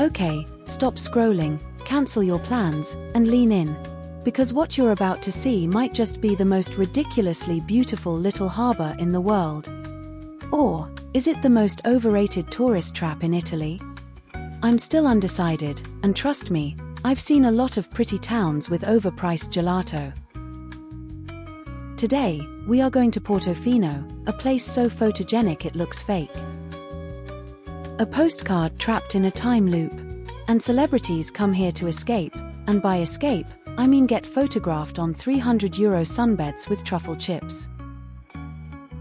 Okay, stop scrolling, cancel your plans, and lean in. Because what you're about to see might just be the most ridiculously beautiful little harbour in the world. Or, is it the most overrated tourist trap in Italy? I'm still undecided, and trust me, I've seen a lot of pretty towns with overpriced gelato. Today, we are going to Portofino, a place so photogenic it looks fake. A postcard trapped in a time loop. And celebrities come here to escape, and by escape, I mean get photographed on €300 sunbeds with truffle chips.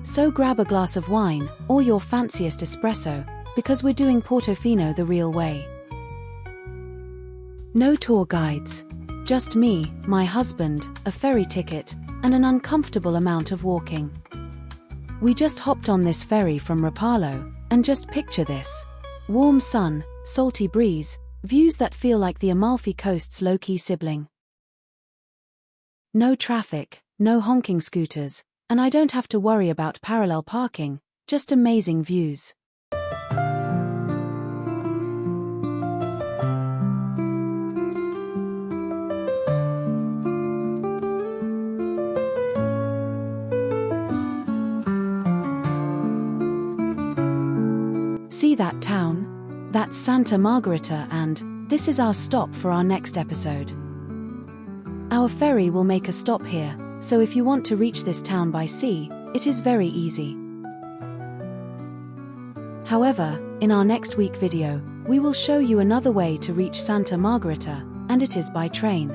So grab a glass of wine, or your fanciest espresso, because we're doing Portofino the real way. No tour guides. Just me, my husband, a ferry ticket, and an uncomfortable amount of walking. We just hopped on this ferry from Rapallo, and just picture this. Warm sun, salty breeze, views that feel like the Amalfi Coast's low-key sibling. No traffic, no honking scooters, and I don't have to worry about parallel parking, just amazing views. See that town? That's Santa Margherita, and this is our stop for our next episode. Our ferry will make a stop here, so if you want to reach this town by sea, it is very easy. However, in our next week video, we will show you another way to reach Santa Margherita, and it is by train.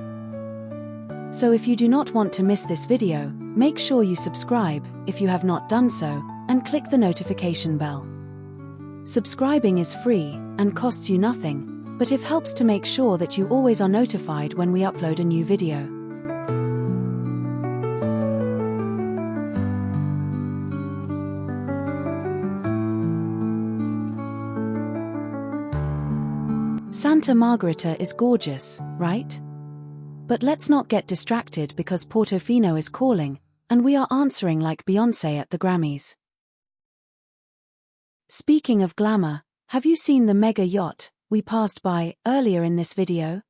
So if you do not want to miss this video, make sure you subscribe, if you have not done so, and click the notification bell. Subscribing is free, and costs you nothing, but it helps to make sure that you always are notified when we upload a new video. Santa Margherita is gorgeous, right? But let's not get distracted because Portofino is calling, and we are answering like Beyoncé at the Grammys. Speaking of glamour, have you seen the mega yacht we passed by earlier in this video?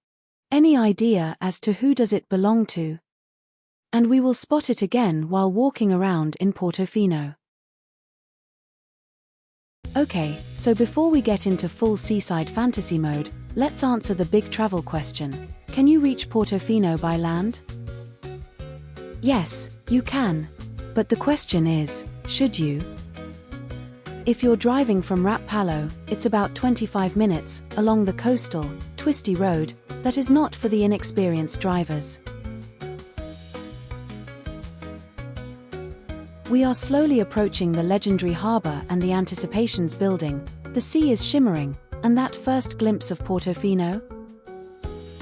Any idea as to who does it belong to? And we will spot it again while walking around in Portofino. Okay, so before we get into full seaside fantasy mode, let's answer the big travel question. Can you reach Portofino by land? Yes, you can. But the question is, should you? If you're driving from Rapallo, it's about 25 minutes, along the coastal, twisty road, that is not for the inexperienced drivers. We are slowly approaching the legendary harbour and the anticipation's building, the sea is shimmering, and that first glimpse of Portofino?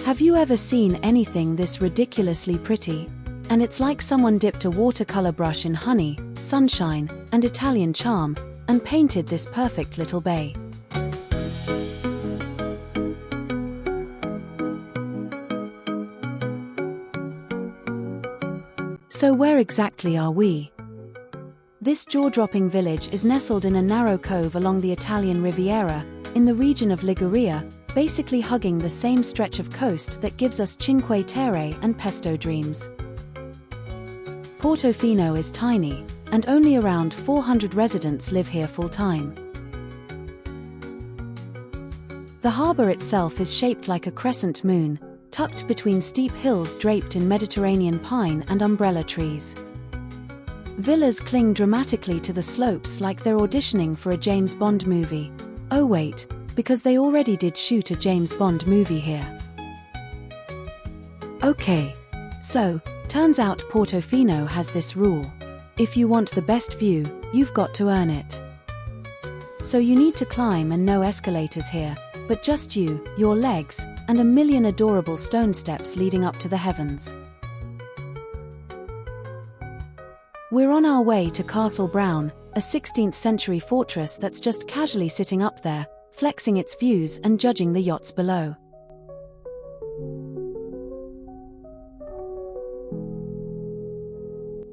Have you ever seen anything this ridiculously pretty? And it's like someone dipped a watercolour brush in honey, sunshine, and Italian charm, and painted this perfect little bay. So where exactly are we? This jaw-dropping village is nestled in a narrow cove along the Italian Riviera, in the region of Liguria, basically hugging the same stretch of coast that gives us Cinque, Terre, and Pesto dreams. Portofino is tiny, and only around 400 residents live here full-time. The harbour itself is shaped like a crescent moon, tucked between steep hills draped in Mediterranean pine and umbrella trees. Villas cling dramatically to the slopes like they're auditioning for a James Bond movie. Oh wait, because they already did shoot a James Bond movie here. Okay. So, turns out Portofino has this rule. If you want the best view, you've got to earn it. So you need to climb, and no escalators here, but just you, your legs, and a million adorable stone steps leading up to the heavens. We're on our way to Castle Brown, a 16th century fortress that's just casually sitting up there, flexing its views and judging the yachts below.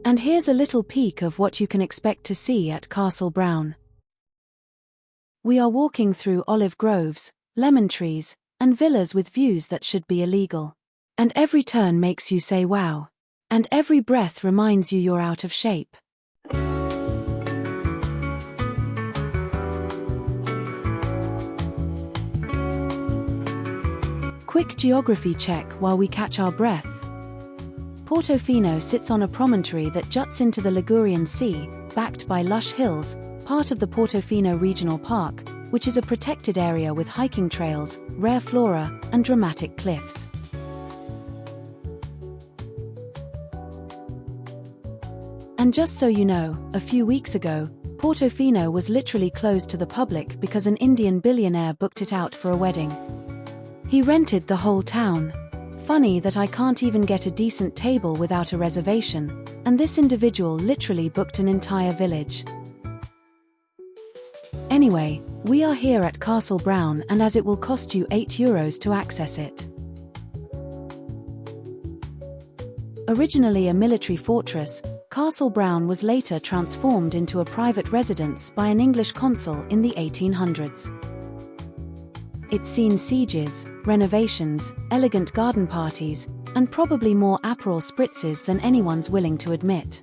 And here's a little peek of what you can expect to see at Castle Brown. We are walking through olive groves, lemon trees, and villas with views that should be illegal. And every turn makes you say wow. And every breath reminds you you're out of shape. Quick geography check while we catch our breath. Portofino sits on a promontory that juts into the Ligurian Sea, backed by lush hills, part of the Portofino Regional Park, which is a protected area with hiking trails, rare flora, and dramatic cliffs. And just so you know, a few weeks ago, Portofino was literally closed to the public because an Indian billionaire booked it out for a wedding. He rented the whole town. Funny that I can't even get a decent table without a reservation, and this individual literally booked an entire village. Anyway, we are here at Castle Brown, and as it will cost you €8 to access it. Originally a military fortress, Castle Brown was later transformed into a private residence by an English consul in the 1800s. It's seen sieges, renovations, elegant garden parties, and probably more Aperol spritzes than anyone's willing to admit.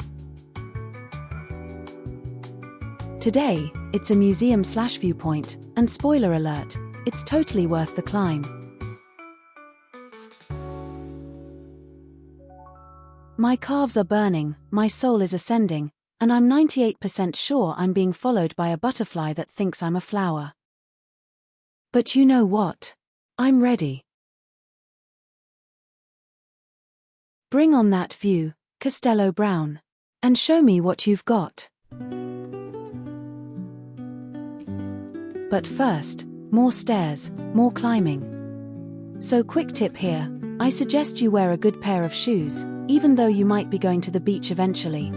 Today, it's a museum/viewpoint, and spoiler alert, it's totally worth the climb. My calves are burning, my soul is ascending, and I'm 98% sure I'm being followed by a butterfly that thinks I'm a flower. But you know what? I'm ready. Bring on that view, Castello Brown. And show me what you've got. But first, more stairs, more climbing. So quick tip here, I suggest you wear a good pair of shoes, even though you might be going to the beach eventually.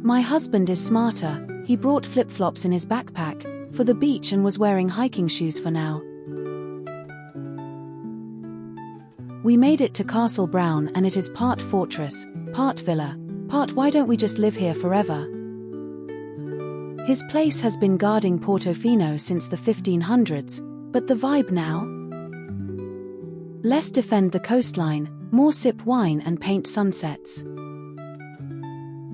My husband is smarter, he brought flip-flops in his backpack for the beach and was wearing hiking shoes for now. We made it to Castle Brown, and it is part fortress, part villa, part why don't we just live here forever. His place has been guarding Portofino since the 1500s, but the vibe now? Less defend the coastline, more sip wine and paint sunsets.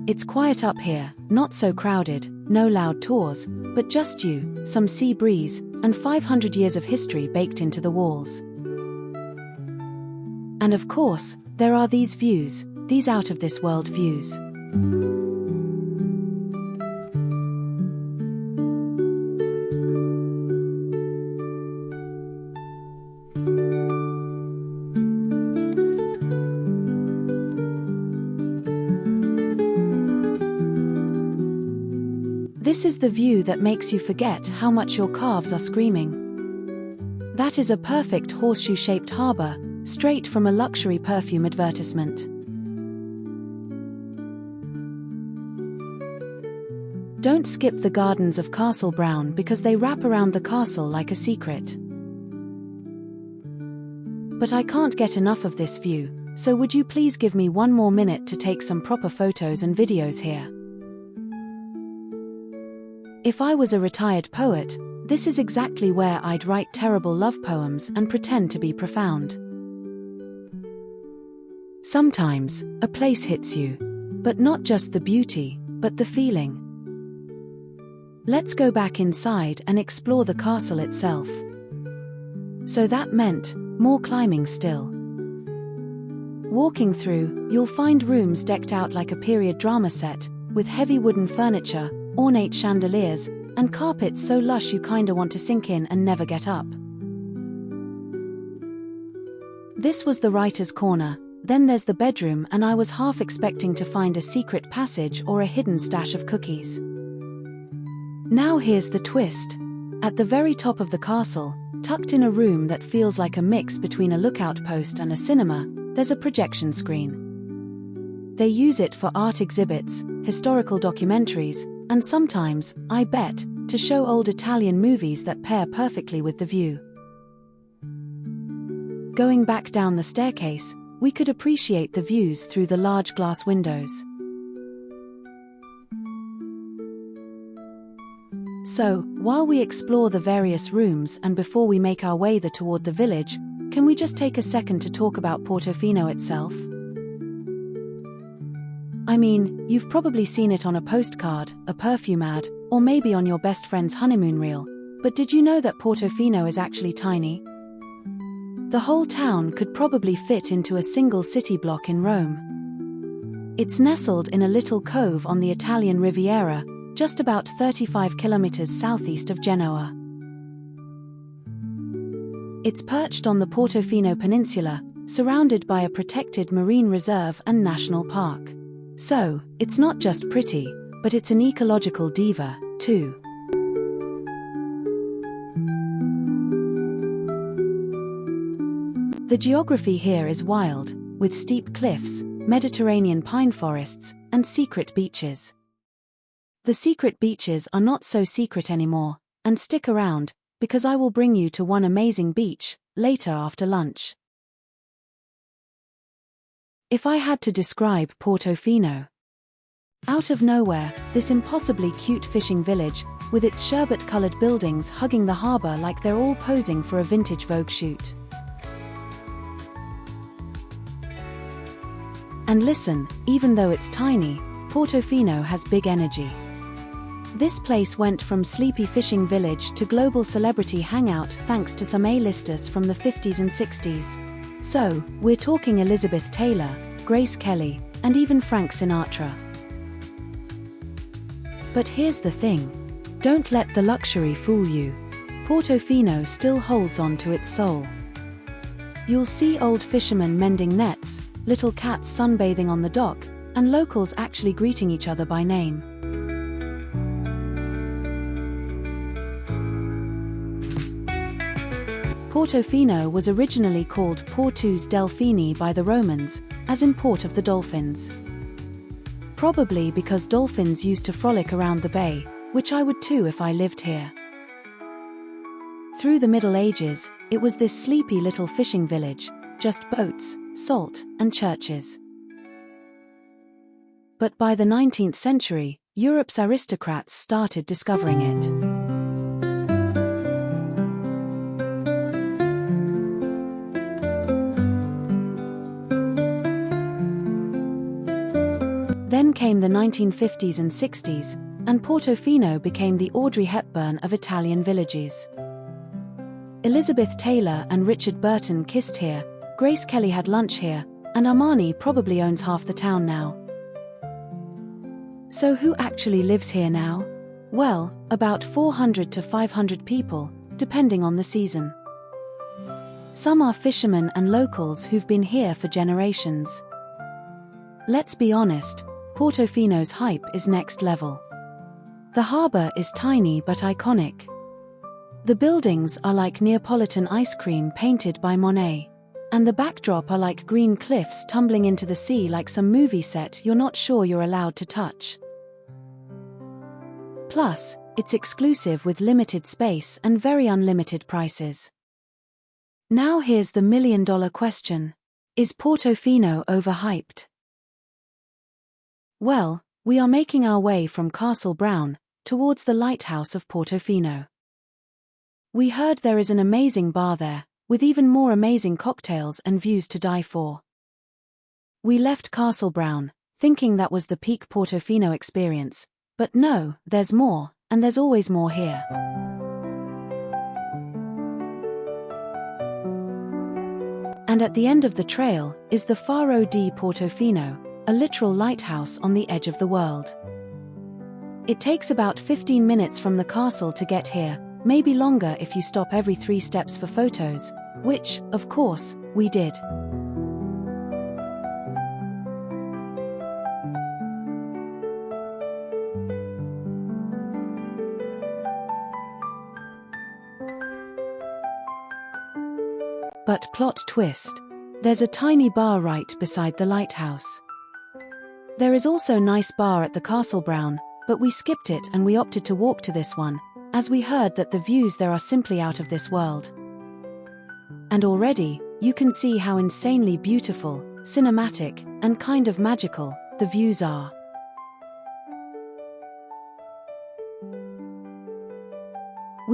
It's quiet up here, not so crowded, no loud tours, but just you, some sea breeze, and 500 years of history baked into the walls. And of course, there are these views, these out-of-this-world views. This is the view that makes you forget how much your calves are screaming. That is a perfect horseshoe-shaped harbour, straight from a luxury perfume advertisement. Don't skip the gardens of Castle Brown because they wrap around the castle like a secret. But I can't get enough of this view, so would you please give me one more minute to take some proper photos and videos here? If I was a retired poet, this is exactly where I'd write terrible love poems and pretend to be profound. Sometimes, a place hits you. But not just the beauty, but the feeling. Let's go back inside and explore the castle itself. So that meant more climbing still. Walking through, you'll find rooms decked out like a period drama set, with heavy wooden furniture, ornate chandeliers, and carpets so lush you kinda want to sink in and never get up. This was the writer's corner, then there's the bedroom, and I was half expecting to find a secret passage or a hidden stash of cookies. Now here's the twist. At the very top of the castle, tucked in a room that feels like a mix between a lookout post and a cinema, there's a projection screen. They use it for art exhibits, historical documentaries, and sometimes, I bet, to show old Italian movies that pair perfectly with the view. Going back down the staircase, we could appreciate the views through the large glass windows. So, while we explore the various rooms and before we make our way toward the village, can we just take a second to talk about Portofino itself? I mean, you've probably seen it on a postcard, a perfume ad, or maybe on your best friend's honeymoon reel, but did you know that Portofino is actually tiny? The whole town could probably fit into a single city block in Rome. It's nestled in a little cove on the Italian Riviera, just about 35 kilometers southeast of Genoa. It's perched on the Portofino Peninsula, surrounded by a protected marine reserve and national park. So, it's not just pretty, but it's an ecological diva, too. The geography here is wild, with steep cliffs, Mediterranean pine forests, and secret beaches. The secret beaches are not so secret anymore, and stick around, because I will bring you to one amazing beach, later after lunch. If I had to describe Portofino. Out of nowhere, this impossibly cute fishing village, with its sherbet-colored buildings hugging the harbour like they're all posing for a vintage Vogue shoot. And listen, even though it's tiny, Portofino has big energy. This place went from sleepy fishing village to global celebrity hangout thanks to some A-listers from the 50s and 60s. So, we're talking Elizabeth Taylor, Grace Kelly, and even Frank Sinatra. But here's the thing. Don't let the luxury fool you. Portofino still holds on to its soul. You'll see old fishermen mending nets, little cats sunbathing on the dock, and locals actually greeting each other by name. Portofino was originally called Portus Delphini by the Romans, as in Port of the Dolphins. Probably because dolphins used to frolic around the bay, which I would too if I lived here. Through the Middle Ages, it was this sleepy little fishing village, just boats, salt, and churches. But by the 19th century, Europe's aristocrats started discovering it. Then came the 1950s and 60s, and Portofino became the Audrey Hepburn of Italian villages. Elizabeth Taylor and Richard Burton kissed here, Grace Kelly had lunch here, and Armani probably owns half the town now. So who actually lives here now? Well, about 400 to 500 people, depending on the season. Some are fishermen and locals who've been here for generations. Let's be honest, Portofino's hype is next level. The harbour is tiny but iconic. The buildings are like Neapolitan ice cream painted by Monet. And the backdrop are like green cliffs tumbling into the sea like some movie set you're not sure you're allowed to touch. Plus, it's exclusive with limited space and very unlimited prices. Now here's the million-dollar question. Is Portofino overhyped? Well, we are making our way from Castle Brown towards the Lighthouse of Portofino. We heard there is an amazing bar there, with even more amazing cocktails and views to die for. We left Castle Brown, thinking that was the peak Portofino experience, but no, there's more, and there's always more here. And at the end of the trail is the Faro di Portofino, a literal lighthouse on the edge of the world. It takes about 15 minutes from the castle to get here, maybe longer if you stop every 3 steps for photos, which, of course, we did. But plot twist. There's a tiny bar right beside the lighthouse. There is also nice bar at the Castle Brown, but we skipped it and we opted to walk to this one, as we heard that the views there are simply out of this world. And already, you can see how insanely beautiful, cinematic, and kind of magical the views are.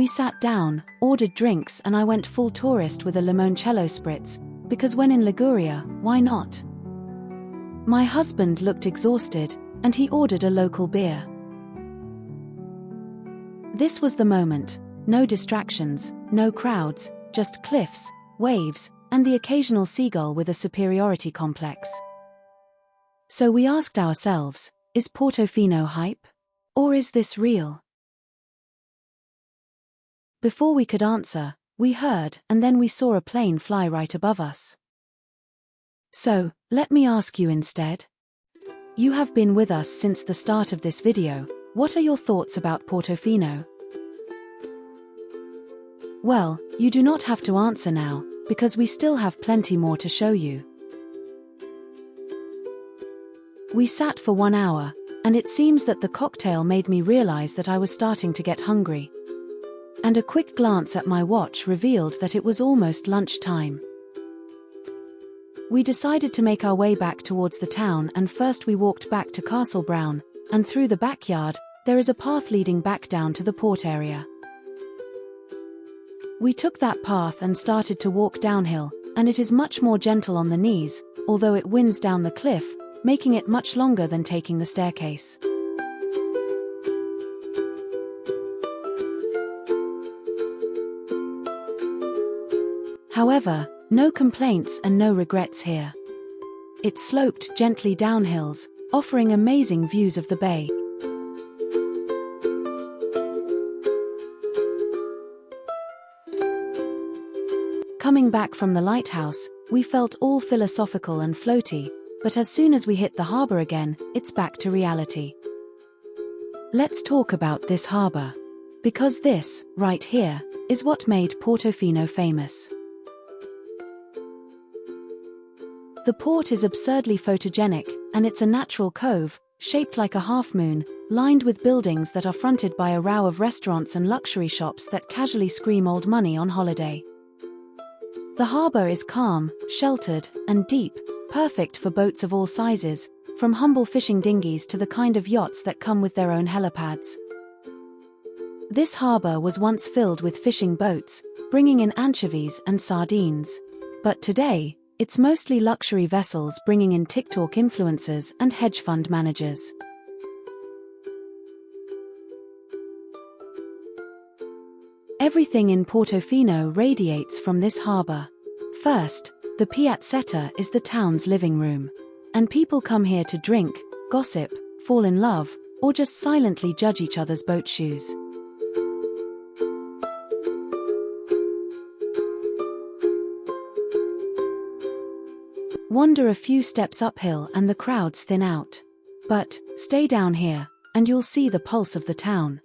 We sat down, ordered drinks, and I went full tourist with a limoncello spritz, because when in Liguria, why not? My husband looked exhausted, and he ordered a local beer. This was the moment. No distractions, no crowds, just cliffs, waves, and the occasional seagull with a superiority complex. So we asked ourselves, is Portofino hype? Or is this real? Before we could answer, we heard, and then we saw a plane fly right above us. So, let me ask you instead. You have been with us since the start of this video. What are your thoughts about Portofino? Well, you do not have to answer now, because we still have plenty more to show you. We sat for 1 hour, and it seems that the cocktail made me realize that I was starting to get hungry. And a quick glance at my watch revealed that it was almost lunchtime. We decided to make our way back towards the town, and first we walked back to Castle Brown, and through the backyard, there is a path leading back down to the port area. We took that path and started to walk downhill, and it is much more gentle on the knees, although it winds down the cliff, making it much longer than taking the staircase. However, no complaints and no regrets here. It sloped gently down hills, offering amazing views of the bay. Coming back from the lighthouse, we felt all philosophical and floaty, but as soon as we hit the harbour again, it's back to reality. Let's talk about this harbour. Because this, right here, is what made Portofino famous. The port is absurdly photogenic, and it's a natural cove, shaped like a half-moon, lined with buildings that are fronted by a row of restaurants and luxury shops that casually scream old money on holiday. The harbour is calm, sheltered, and deep, perfect for boats of all sizes, from humble fishing dinghies to the kind of yachts that come with their own helipads. This harbour was once filled with fishing boats, bringing in anchovies and sardines. But today, it's mostly luxury vessels bringing in TikTok influencers and hedge fund managers. Everything in Portofino radiates from this harbour. First, the piazzetta is the town's living room. And people come here to drink, gossip, fall in love, or just silently judge each other's boat shoes. Wander a few steps uphill and the crowds thin out. But, stay down here, and you'll see the pulse of the town.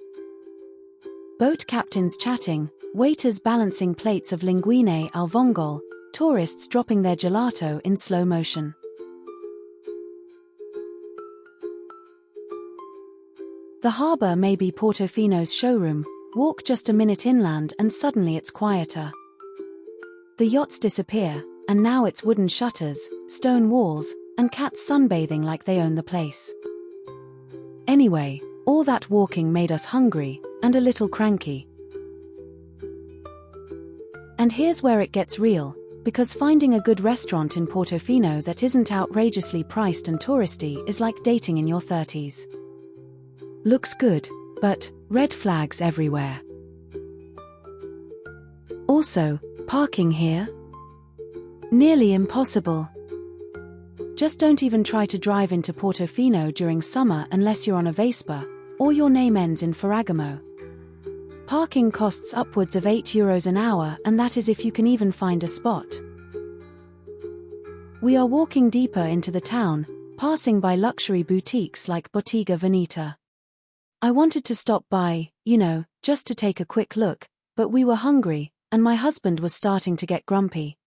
Boat captains chatting, waiters balancing plates of linguine al vongole, tourists dropping their gelato in slow motion. The harbour may be Portofino's showroom. Walk just a minute inland and suddenly it's quieter. The yachts disappear, and now it's wooden shutters, stone walls, and cats sunbathing like they own the place. Anyway, all that walking made us hungry, and a little cranky. And here's where it gets real, because finding a good restaurant in Portofino that isn't outrageously priced and touristy is like dating in your 30s. Looks good, but red flags everywhere. Also, parking here? Nearly impossible. Just don't even try to drive into Portofino during summer unless you're on a Vespa, or your name ends in Ferragamo. Parking costs upwards of €8 an hour, and that is if you can even find a spot. We are walking deeper into the town, passing by luxury boutiques like Bottega Veneta. I wanted to stop by, just to take a quick look, but we were hungry, and my husband was starting to get grumpy.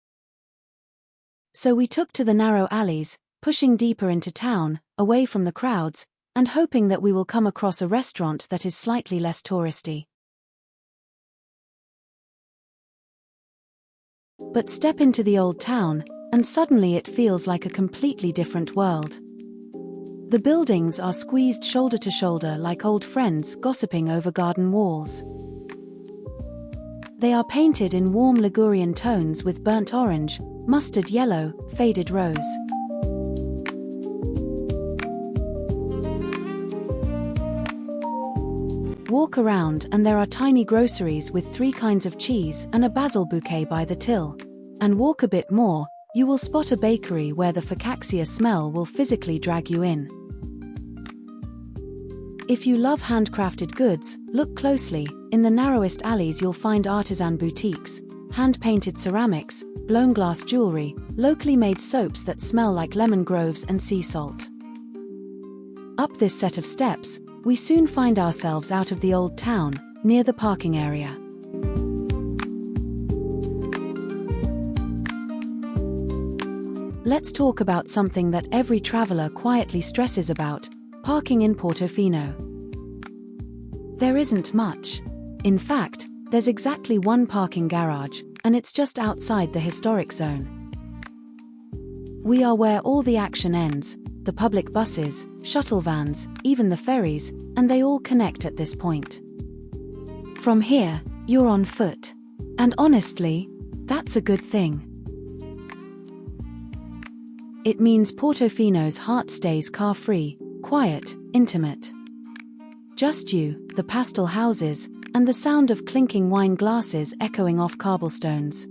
So we took to the narrow alleys, pushing deeper into town, away from the crowds, and hoping that we will come across a restaurant that is slightly less touristy. But step into the old town, and suddenly it feels like a completely different world. The buildings are squeezed shoulder to shoulder like old friends gossiping over garden walls. They are painted in warm Ligurian tones with burnt orange, mustard yellow, faded rose. Walk around and there are tiny groceries with 3 kinds of cheese and a basil bouquet by the till. And walk a bit more, you will spot a bakery where the focaccia smell will physically drag you in. If you love handcrafted goods, look closely. In the narrowest alleys you'll find artisan boutiques, hand-painted ceramics, blown glass jewelry, locally made soaps that smell like lemon groves and sea salt. Up this set of steps, we soon find ourselves out of the old town, near the parking area. Let's talk about something that every traveler quietly stresses about: parking in Portofino. There isn't much. In fact, there's exactly one parking garage, and it's just outside the historic zone. We are where all the action ends: the public buses, shuttle vans, even the ferries, and they all connect at this point. From here, you're on foot. And honestly, that's a good thing. It means Portofino's heart stays car-free, quiet, intimate. Just you, the pastel houses, and the sound of clinking wine glasses echoing off cobblestones.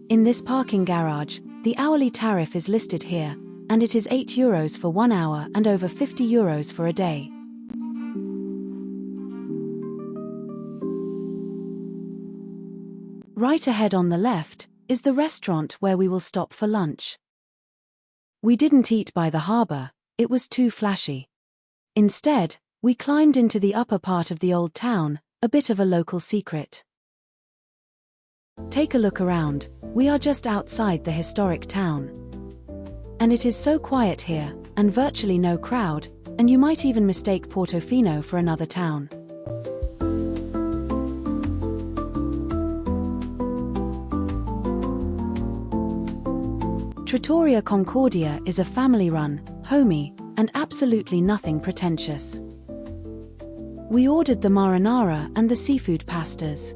In this parking garage, the hourly tariff is listed here, and it is €8 for 1 hour and over €50 for a day. Right ahead on the left is the restaurant where we will stop for lunch. We didn't eat by the harbour, it was too flashy. Instead, we climbed into the upper part of the old town, a bit of a local secret. Take a look around, we are just outside the historic town. And it is so quiet here, and virtually no crowd, and you might even mistake Portofino for another town. Trattoria Concordia is a family-run, homey, and absolutely nothing pretentious. We ordered the marinara and the seafood pastas.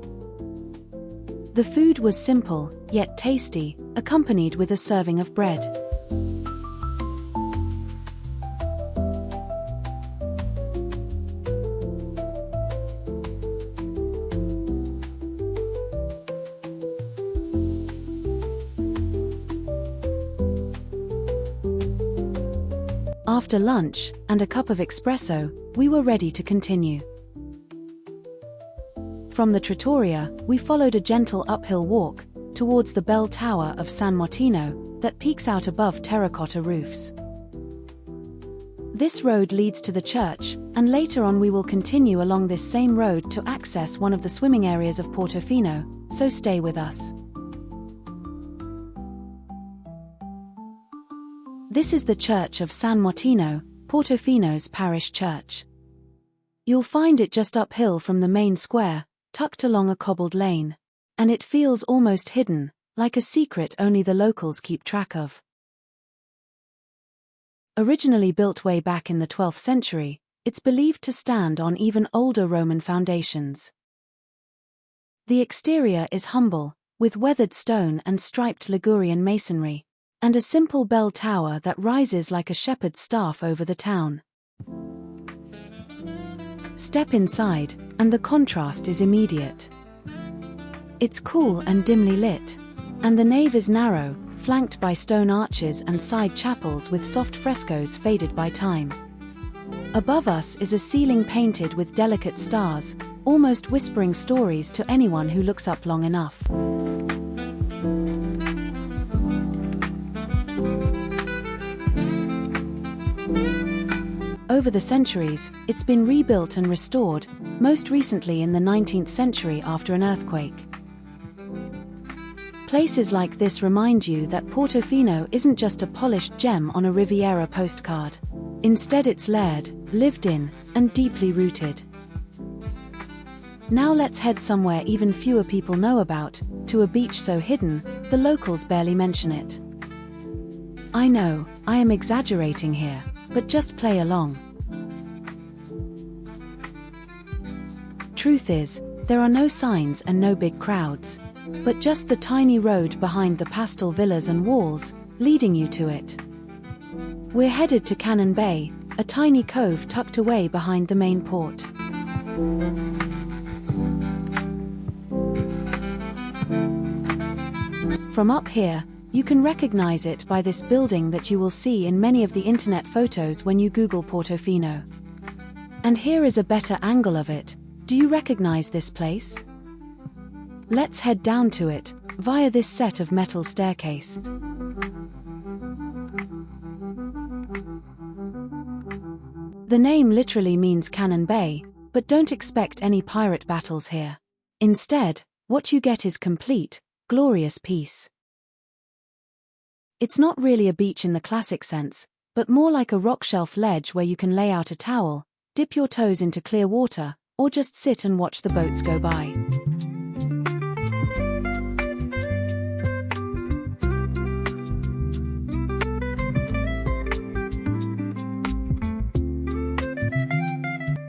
The food was simple, yet tasty, accompanied with a serving of bread. After lunch, and a cup of espresso, we were ready to continue. From the trattoria, we followed a gentle uphill walk, towards the bell tower of San Martino, that peeks out above terracotta roofs. This road leads to the church, and later on we will continue along this same road to access one of the swimming areas of Portofino, so stay with us. This is the church of San Martino, Portofino's parish church. You'll find it just uphill from the main square, tucked along a cobbled lane. And it feels almost hidden, like a secret only the locals keep track of. Originally built way back in the 12th century, it's believed to stand on even older Roman foundations. The exterior is humble, with weathered stone and striped Ligurian masonry, and a simple bell tower that rises like a shepherd's staff over the town. Step inside, and the contrast is immediate. It's cool and dimly lit, and the nave is narrow, flanked by stone arches and side chapels with soft frescoes faded by time. Above us is a ceiling painted with delicate stars, almost whispering stories to anyone who looks up long enough. Over the centuries, it's been rebuilt and restored, most recently in the 19th century after an earthquake. Places like this remind you that Portofino isn't just a polished gem on a Riviera postcard. Instead, it's layered, lived in, and deeply rooted. Now let's head somewhere even fewer people know about, to a beach so hidden, the locals barely mention it. I know, I am exaggerating here, but just play along. Truth is, There are no signs and no big crowds, but just the tiny road behind the pastel villas and walls, leading you to it. We're headed to Cannon Bay, a tiny cove tucked away behind the main port. From up here, you can recognize it by this building that you will see in many of the internet photos when you Google Portofino. And here is a better angle of it. Do you recognize this place? Let's head down to it, via this set of metal staircase. The name literally means Cannon Bay, but don't expect any pirate battles here. Instead, what you get is complete, glorious peace. It's not really a beach in the classic sense, but more like a rock shelf ledge where you can lay out a towel, dip your toes into clear water, or just sit and watch the boats go by.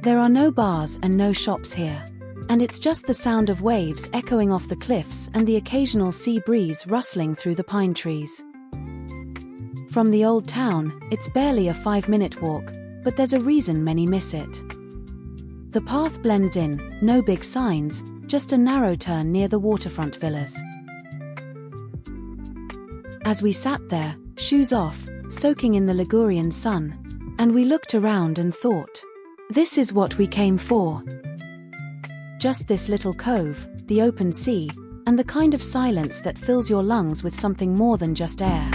There are no bars and no shops here. And it's just the sound of waves echoing off the cliffs and the occasional sea breeze rustling through the pine trees. From the old town, it's barely a 5-minute walk, but there's a reason many miss it. The path blends in, no big signs, just a narrow turn near the waterfront villas. As we sat there, shoes off, soaking in the Ligurian sun, and we looked around and thought, this is what we came for. Just this little cove, the open sea, and the kind of silence that fills your lungs with something more than just air.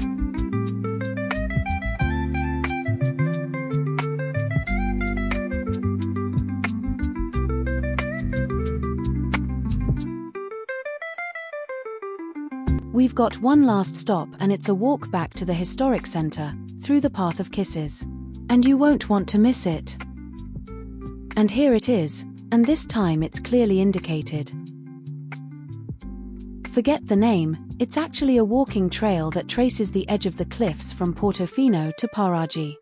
We've got one last stop and it's a walk back to the historic centre, through the Path of Kisses. And you won't want to miss it. And here it is, and this time it's clearly indicated. Forget the name, it's actually a walking trail that traces the edge of the cliffs from Portofino to Baci.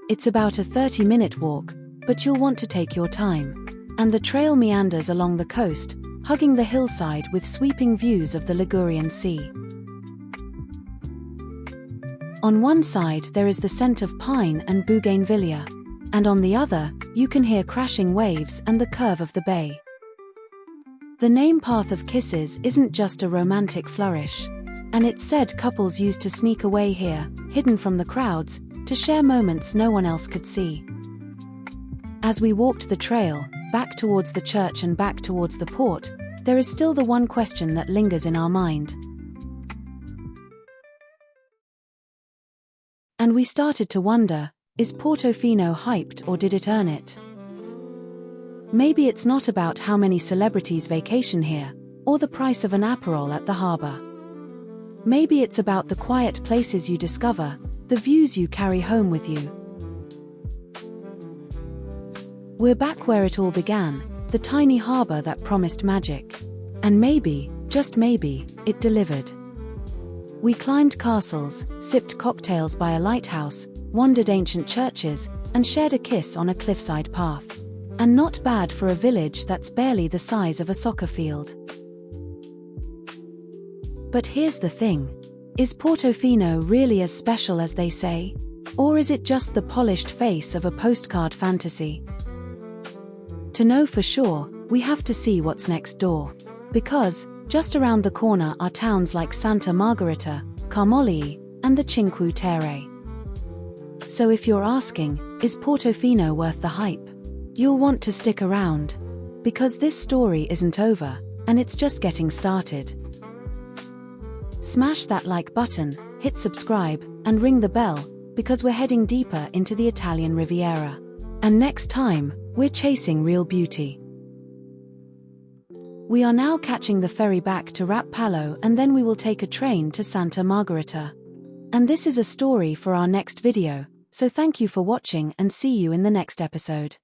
It's about a 30-minute walk, but you'll want to take your time. And the trail meanders along the coast, hugging the hillside with sweeping views of the Ligurian Sea. On one side there is the scent of pine and bougainvillea, and on the other, you can hear crashing waves and the curve of the bay. The name Path of Kisses isn't just a romantic flourish, and it's said couples used to sneak away here, hidden from the crowds, to share moments no one else could see. As we walked the trail, back towards the church and back towards the port, there is still the one question that lingers in our mind. And we started to wonder, is Portofino hyped or did it earn it? Maybe it's not about how many celebrities vacation here, or the price of an Aperol at the harbour. Maybe it's about the quiet places you discover, the views you carry home with you. We're back where it all began, the tiny harbour that promised magic. And maybe, just maybe, it delivered. We climbed castles, sipped cocktails by a lighthouse, wandered ancient churches, and shared a kiss on a cliffside path. And not bad for a village that's barely the size of a soccer field. But here's the thing. Is Portofino really as special as they say? Or is it just the polished face of a postcard fantasy? To know for sure, we have to see what's next door. Because, just around the corner are towns like Santa Margherita, Camogli, and the Cinque Terre. So if you're asking, is Portofino worth the hype? You'll want to stick around. Because this story isn't over, and it's just getting started. Smash that like button, hit subscribe, and ring the bell, because we're heading deeper into the Italian Riviera. And next time, we're chasing real beauty. We are now catching the ferry back to Rapallo and then we will take a train to Santa Margherita. And this is a story for our next video, so thank you for watching and see you in the next episode.